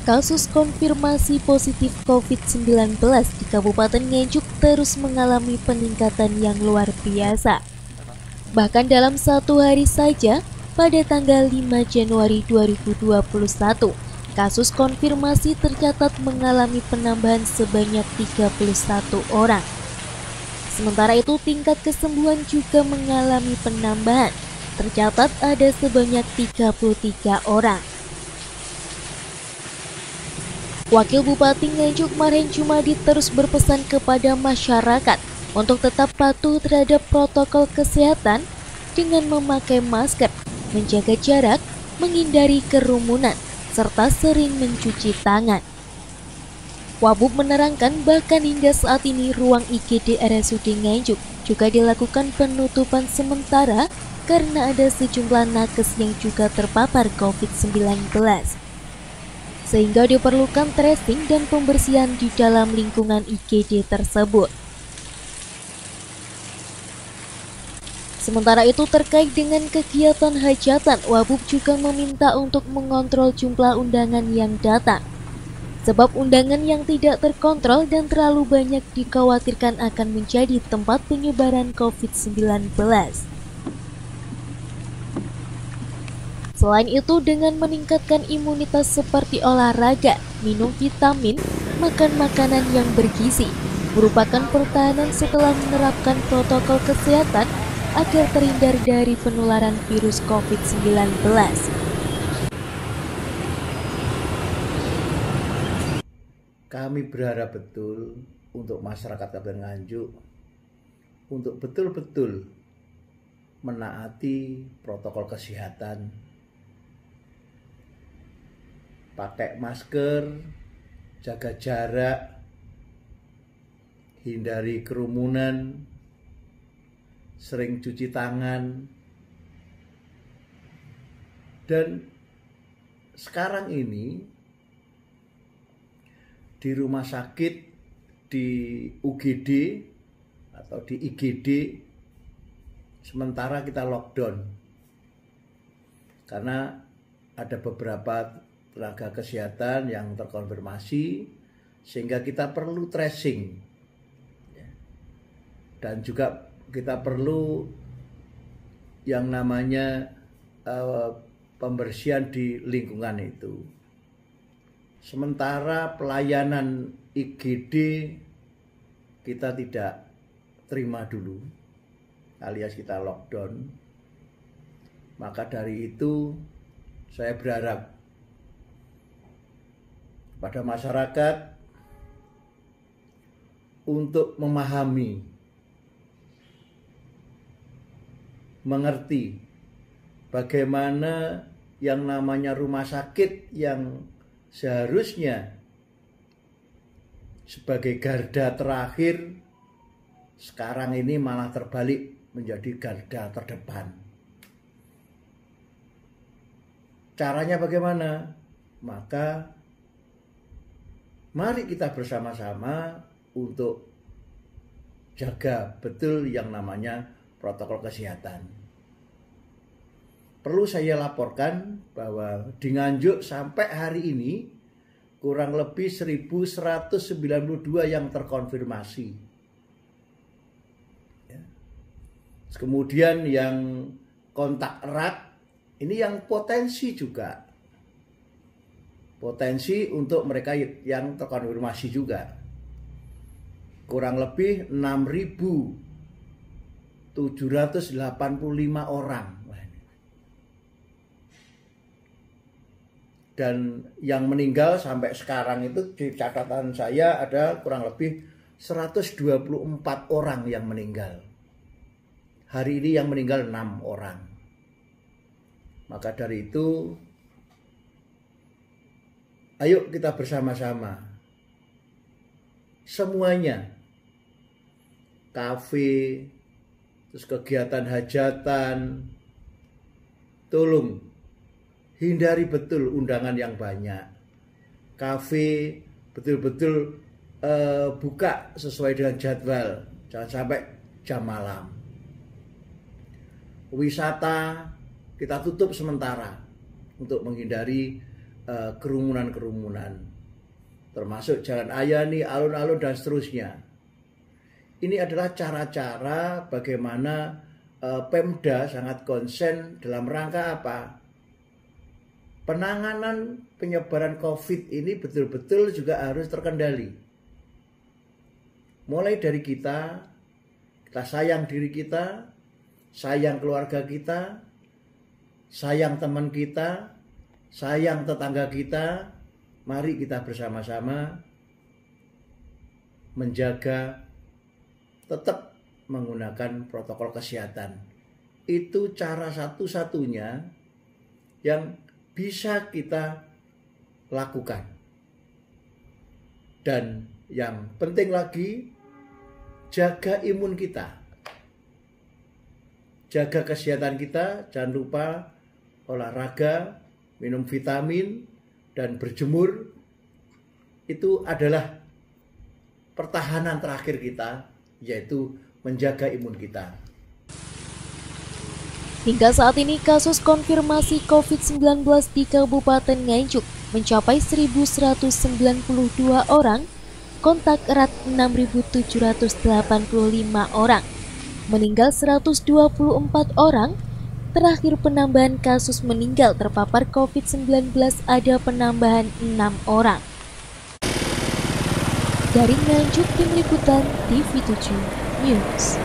Kasus konfirmasi positif COVID-19 di Kabupaten Nganjuk terus mengalami peningkatan yang luar biasa. Bahkan dalam satu hari saja, pada tanggal 5 Januari 2021, kasus konfirmasi tercatat mengalami penambahan sebanyak 31 orang. Sementara itu, tingkat kesembuhan juga mengalami penambahan. Tercatat ada sebanyak 33 orang. Wakil Bupati Nganjuk Marhen Jumadi terus berpesan kepada masyarakat untuk tetap patuh terhadap protokol kesehatan dengan memakai masker, menjaga jarak, menghindari kerumunan, serta sering mencuci tangan. Wabub menerangkan bahkan hingga saat ini ruang IGD RSUD Nganjuk juga dilakukan penutupan sementara karena ada sejumlah nakes yang juga terpapar COVID-19. Sehingga diperlukan tracing dan pembersihan di dalam lingkungan IGD tersebut. Sementara itu, terkait dengan kegiatan hajatan, Wabub juga meminta untuk mengontrol jumlah undangan yang datang. Sebab undangan yang tidak terkontrol dan terlalu banyak dikhawatirkan akan menjadi tempat penyebaran COVID-19. Selain itu, dengan meningkatkan imunitas seperti olahraga, minum vitamin, makan makanan yang bergizi, merupakan pertahanan setelah menerapkan protokol kesehatan agar terhindar dari penularan virus COVID-19. Kami berharap betul untuk masyarakat Kabupaten Nganjuk untuk betul-betul menaati protokol kesehatan, pakai masker, jaga jarak, hindari kerumunan, sering cuci tangan. Dan sekarang ini di rumah sakit, di UGD atau di IGD, sementara kita lockdown karena ada beberapa tenaga kesehatan yang terkonfirmasi, sehingga kita perlu tracing dan juga kita perlu yang namanya pembersihan di lingkungan itu. Sementara pelayanan IGD kita tidak terima dulu, alias kita lockdown. Maka dari itu saya berharap pada masyarakat untuk memahami, mengerti bagaimana yang namanya rumah sakit yang seharusnya sebagai garda terakhir, sekarang ini malah terbalik menjadi garda terdepan. Caranya bagaimana? Maka mari kita bersama-sama untuk jaga betul yang namanya protokol kesehatan. Perlu saya laporkan bahwa di Nganjuk sampai hari ini kurang lebih 1.192 yang terkonfirmasi. Kemudian yang kontak erat, ini yang potensi juga. Potensi untuk mereka yang terkonfirmasi juga. Kurang lebih 6.785 orang. Dan yang meninggal sampai sekarang itu di catatan saya ada kurang lebih 124 orang yang meninggal. Hari ini yang meninggal 6 orang. Maka dari itu, ayo kita bersama-sama, semuanya, kafe, terus kegiatan hajatan, tolong hindari betul undangan yang banyak. Kafe betul-betul buka sesuai dengan jadwal, jangan sampai jam malam. Wisata kita tutup sementara untuk menghindari kerumunan-kerumunan, termasuk Jalan Ayani, alun-alun dan seterusnya. Ini adalah cara-cara bagaimana Pemda sangat konsen dalam rangka apa? Penanganan penyebaran COVID ini betul-betul juga harus terkendali. Mulai dari kita sayang diri kita, sayang keluarga kita, sayang teman kita, sayang tetangga kita. Mari kita bersama-sama menjaga, tetap menggunakan protokol kesehatan. Itu cara satu-satunya yang bisa kita lakukan. Dan yang penting lagi, jaga imun kita. Jaga kesehatan kita, jangan lupa olahraga, minum vitamin, dan berjemur. Itu adalah pertahanan terakhir kita, yaitu menjaga imun kita. Hingga saat ini kasus konfirmasi COVID-19 di Kabupaten Nganjuk mencapai 1.192 orang, kontak erat 6.785 orang, meninggal 124 orang. Terakhir penambahan kasus meninggal terpapar COVID-19 ada penambahan 6 orang. Dari Nganjuk, tim liputan TV7 News.